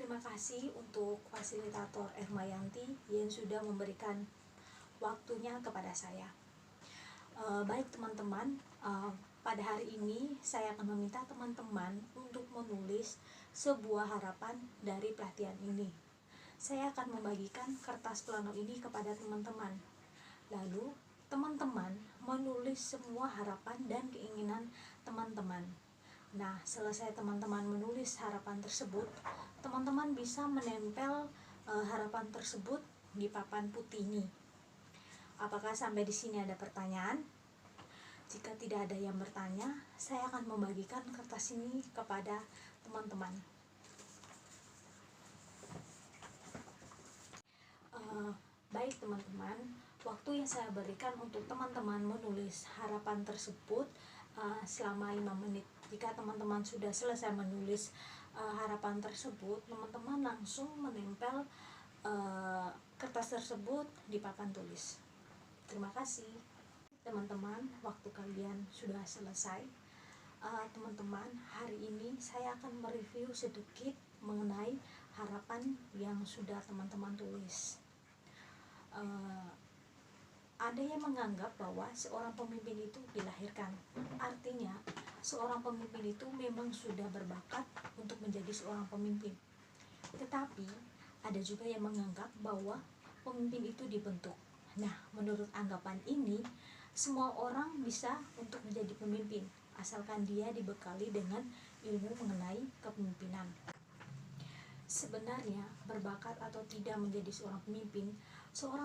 Terima kasih untuk fasilitator Ermayanti yang sudah memberikan waktunya kepada saya. Baik teman-teman, pada hari ini saya akan meminta teman-teman untuk menulis sebuah harapan dari pelatihan ini. Saya akan membagikan kertas plano ini kepada teman-teman. Lalu teman-teman menulis semua harapan dan keinginan teman-teman. Nah, selesai teman-teman menulis harapan tersebut, teman-teman bisa menempel harapan tersebut di papan putih ini. Apakah sampai di sini ada pertanyaan? Jika tidak ada yang bertanya, saya akan membagikan kertas ini kepada teman-teman. Baik teman-teman, waktu yang saya berikan untuk teman-teman menulis harapan tersebut selama 5 menit. Jika teman-teman sudah selesai menulis harapan tersebut, teman-teman langsung menempel kertas tersebut di papan tulis. Terima kasih. Teman-teman, waktu kalian sudah selesai. Teman-teman, hari ini saya akan mereview sedikit mengenai harapan yang sudah teman-teman tulis. Ada yang menganggap bahwa seorang pemimpin itu dilahirkan. Artinya, seorang pemimpin itu memang sudah berbakat untuk menjadi seorang pemimpin. Tetapi, ada juga yang menganggap bahwa pemimpin itu dibentuk. Nah, menurut anggapan ini, semua orang bisa untuk menjadi pemimpin, asalkan dia dibekali dengan ilmu mengenai kepemimpinan. Sebenarnya, berbakat atau tidak menjadi seorang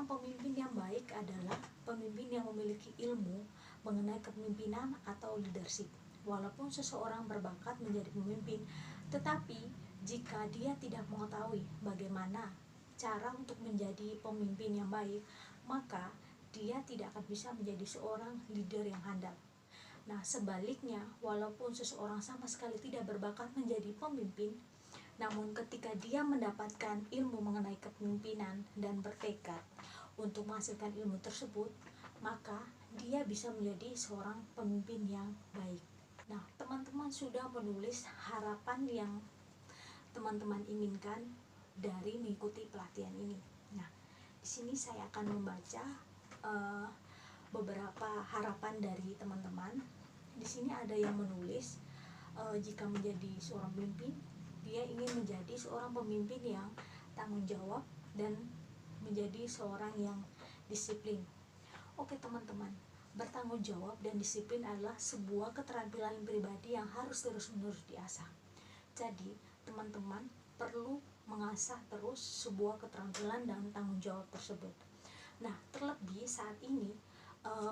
pemimpin yang baik adalah pemimpin yang memiliki ilmu mengenai kepemimpinan atau leadership. Walaupun seseorang berbakat menjadi pemimpin, tetapi jika dia tidak mengetahui bagaimana cara untuk menjadi pemimpin yang baik, maka dia tidak akan bisa menjadi seorang leader yang handal. Nah, sebaliknya, walaupun seseorang sama sekali tidak berbakat menjadi pemimpin, namun ketika dia mendapatkan ilmu mengenai kepemimpinan dan bertekad untuk menghasilkan ilmu tersebut, maka dia bisa menjadi seorang pemimpin yang baik. Nah, teman-teman sudah menulis harapan yang teman-teman inginkan dari mengikuti pelatihan ini. Nah, di sini saya akan membaca beberapa harapan dari teman-teman. Di sini ada yang menulis jika menjadi seorang pemimpin, dia ingin menjadi seorang pemimpin yang tanggung jawab dan menjadi seorang yang disiplin. Oke teman-teman, bertanggung jawab dan disiplin adalah sebuah keterampilan pribadi yang harus terus-menerus diasah. Jadi, teman-teman perlu mengasah terus sebuah keterampilan dan tanggung jawab tersebut. Nah, terlebih saat ini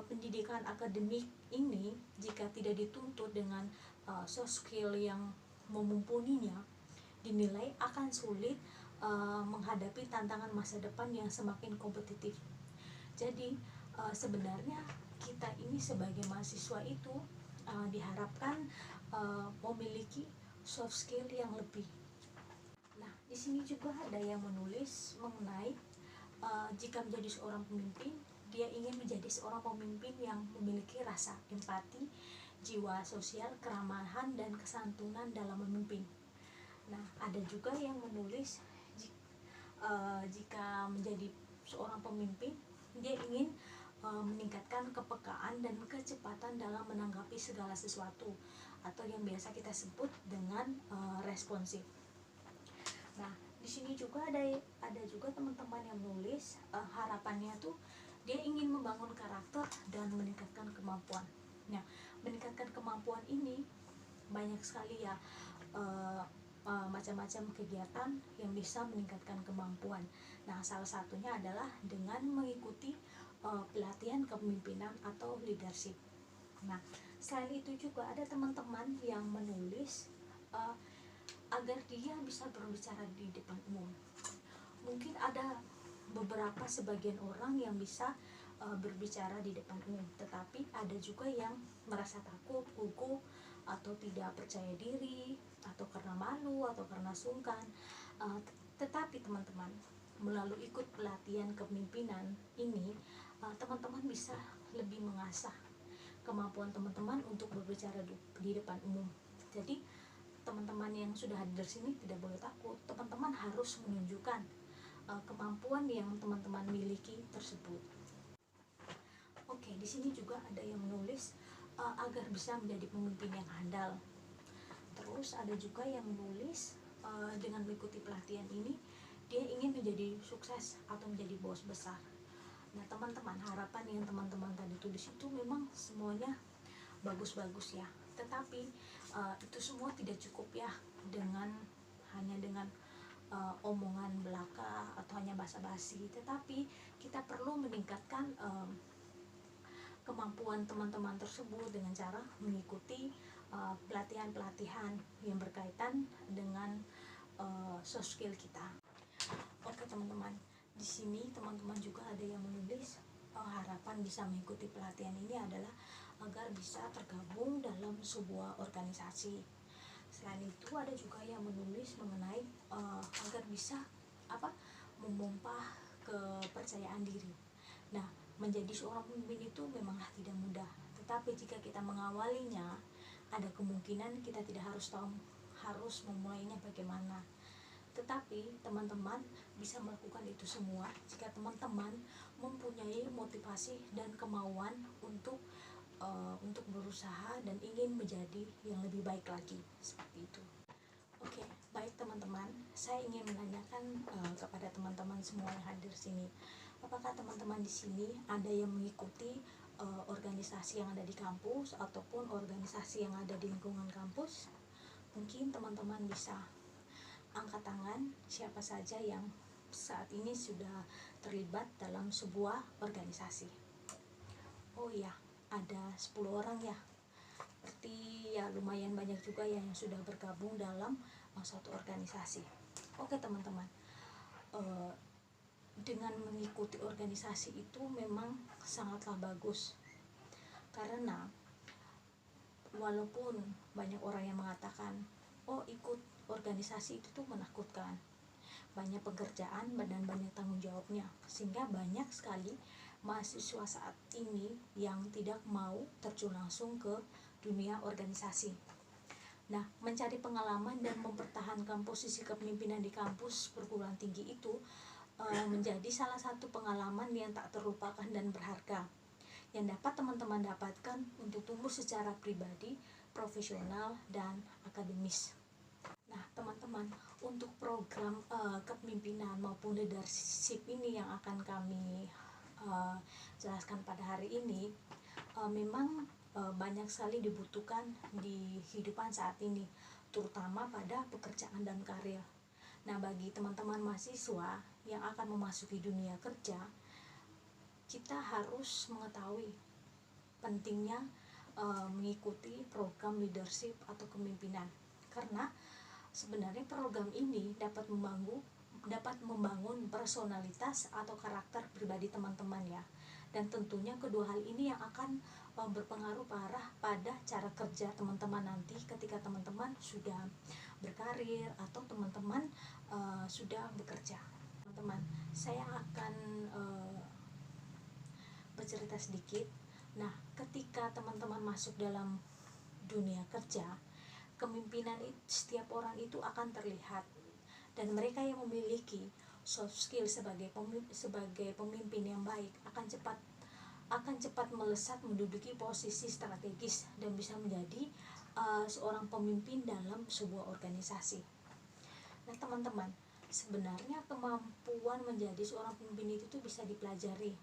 pendidikan akademik ini jika tidak dituntut dengan soft skill yang memumpuninya, dinilai akan sulit menghadapi tantangan masa depan yang semakin kompetitif. Jadi sebenarnya kita ini sebagai mahasiswa itu diharapkan memiliki soft skill yang lebih. Nah, di sini juga ada yang menulis mengenai jika menjadi seorang pemimpin, dia ingin menjadi seorang pemimpin yang memiliki rasa empati, jiwa sosial, keramahan, dan kesantunan dalam memimpin. Nah, ada juga yang menulis jika menjadi seorang pemimpin, dia ingin meningkatkan kepekaan dan kecepatan dalam menanggapi segala sesuatu, atau yang biasa kita sebut dengan responsif. Nah, di sini juga ada juga teman-teman yang menulis harapannya tuh dia ingin membangun karakter dan meningkatkan kemampuan. Nah, meningkatkan kemampuan ini banyak sekali ya macam-macam kegiatan yang bisa meningkatkan kemampuan. Nah, salah satunya adalah dengan mengikuti pelatihan kepemimpinan atau leadership. Nah, selain itu juga ada teman-teman yang menulis agar dia bisa berbicara di depan umum. Mungkin ada beberapa sebagian orang yang bisa berbicara di depan umum, tetapi ada juga yang merasa takut, gugup, atau tidak percaya diri, atau karena malu, atau karena sungkan. Tetapi teman-teman, melalui ikut pelatihan kepemimpinan ini, teman-teman bisa lebih mengasah kemampuan teman-teman untuk berbicara di depan umum. Jadi teman-teman yang sudah hadir di sini tidak boleh takut. Teman-teman harus menunjukkan kemampuan yang teman-teman miliki tersebut. Oke, di sini juga ada yang menulis agar bisa menjadi pemimpin yang handal. Terus ada juga yang menulis dengan mengikuti pelatihan ini dia ingin menjadi sukses atau menjadi bos besar. Nah teman-teman, harapan yang teman-teman tadi tulis itu memang semuanya bagus-bagus ya, tetapi itu semua tidak cukup ya hanya dengan omongan belaka atau hanya basa-basi, tetapi kita perlu meningkatkan kemampuan teman-teman tersebut dengan cara mengikuti pelatihan-pelatihan yang berkaitan dengan soft skill kita. Oke teman-teman, di sini teman-teman juga ada yang menulis harapan bisa mengikuti pelatihan ini adalah agar bisa tergabung dalam sebuah organisasi. Selain itu ada juga yang menulis mengenai agar bisa memompa kepercayaan diri. Nah, menjadi seorang pemimpin itu memanglah tidak mudah, tetapi jika kita mengawalinya, ada kemungkinan kita tidak harus tahu harus memulainya bagaimana. Tetapi teman-teman bisa melakukan itu semua jika teman-teman mempunyai motivasi dan kemauan untuk berusaha dan ingin menjadi yang lebih baik lagi, seperti itu. Oke, baik teman-teman, saya ingin menanyakan kepada teman-teman semua yang hadir sini, apakah teman-teman di sini ada yang mengikuti organisasi yang ada di kampus ataupun organisasi yang ada di lingkungan kampus? Mungkin teman-teman bisa angkat tangan siapa saja yang saat ini sudah terlibat dalam sebuah organisasi. Oh iya, ada 10 orang ya. Berarti ya lumayan banyak juga yang sudah bergabung dalam suatu organisasi. Oke teman-teman, dengan mengikuti organisasi itu memang sangatlah bagus, karena walaupun banyak orang yang mengatakan oh ikut organisasi itu tuh menakutkan, banyak pekerjaan dan banyak tanggung jawabnya, sehingga banyak sekali mahasiswa saat ini yang tidak mau terjun langsung ke dunia organisasi. Nah, mencari pengalaman dan mempertahankan posisi kepemimpinan di kampus perguruan tinggi itu menjadi salah satu pengalaman yang tak terlupakan dan berharga yang dapat teman-teman dapatkan untuk tumbuh secara pribadi, profesional, dan akademis. Nah teman-teman, untuk program kepemimpinan maupun leadership ini yang akan kami jelaskan pada hari ini memang banyak sekali dibutuhkan di kehidupan saat ini, terutama pada pekerjaan dan karir. Nah bagi teman-teman mahasiswa yang akan memasuki dunia kerja, kita harus mengetahui pentingnya mengikuti program leadership atau kepemimpinan, karena sebenarnya program ini dapat membangun personalitas atau karakter pribadi teman-teman ya, dan tentunya kedua hal ini yang akan berpengaruh parah pada cara kerja teman-teman nanti ketika teman-teman sudah berkarir atau teman-teman sudah bekerja. Teman-teman, saya akan bercerita sedikit. Nah, ketika teman-teman masuk dalam dunia kerja, kepemimpinan setiap orang itu akan terlihat, dan mereka yang memiliki soft skill sebagai pemimpin yang baik akan cepat melesat menduduki posisi strategis dan bisa menjadi seorang pemimpin dalam sebuah organisasi. Nah teman-teman, sebenarnya kemampuan menjadi seorang pemimpin itu bisa dipelajari.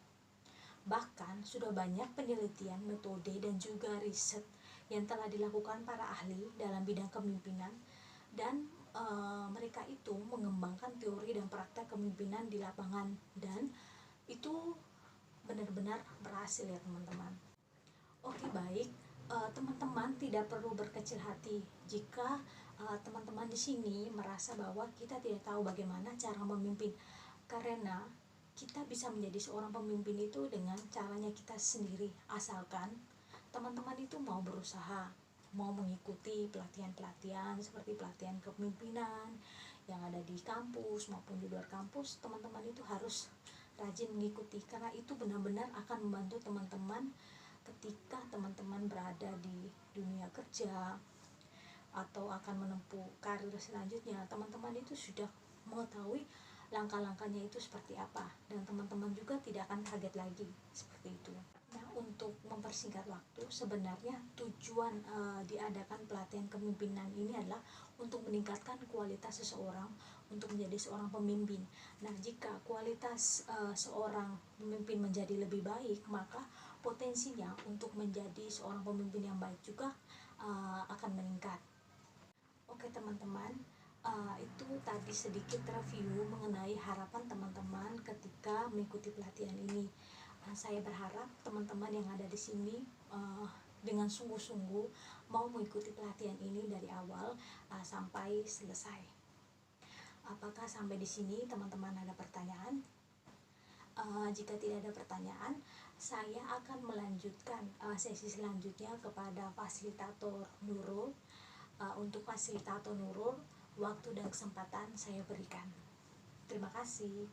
Bahkan sudah banyak penelitian, metode, dan juga riset yang telah dilakukan para ahli dalam bidang kepemimpinan, dan mereka itu mengembangkan teori dan praktek kepemimpinan di lapangan, dan itu benar-benar berhasil ya teman-teman. Oke baik, teman-teman tidak perlu berkecil hati jika teman-teman di sini merasa bahwa kita tidak tahu bagaimana cara memimpin, karena kita bisa menjadi seorang pemimpin itu dengan caranya kita sendiri, asalkan teman-teman itu mau berusaha, mau mengikuti pelatihan-pelatihan seperti pelatihan kepemimpinan yang ada di kampus maupun di luar kampus. Teman-teman itu harus rajin mengikuti, karena itu benar-benar akan membantu teman-teman ketika teman-teman berada di dunia kerja, atau akan menempuh karir selanjutnya, teman-teman itu sudah mengetahui langkah-langkahnya itu seperti apa, dan teman-teman juga tidak akan kaget lagi seperti itu. Nah, untuk mempersingkat waktu, sebenarnya tujuan diadakan pelatihan kepemimpinan ini adalah untuk meningkatkan kualitas seseorang untuk menjadi seorang pemimpin. Nah, jika kualitas seorang pemimpin menjadi lebih baik, maka potensinya untuk menjadi seorang pemimpin yang baik juga akan meningkat. Oke teman-teman, itu tadi sedikit review mengenai harapan teman-teman ketika mengikuti pelatihan ini. Saya berharap teman-teman yang ada di sini dengan sungguh-sungguh mau mengikuti pelatihan ini dari awal sampai selesai. Apakah sampai di sini teman-teman ada pertanyaan? Jika tidak ada pertanyaan, saya akan melanjutkan sesi selanjutnya kepada fasilitator Nurul. Untuk fasilitator Nurul, waktu dan kesempatan saya berikan. Terima kasih.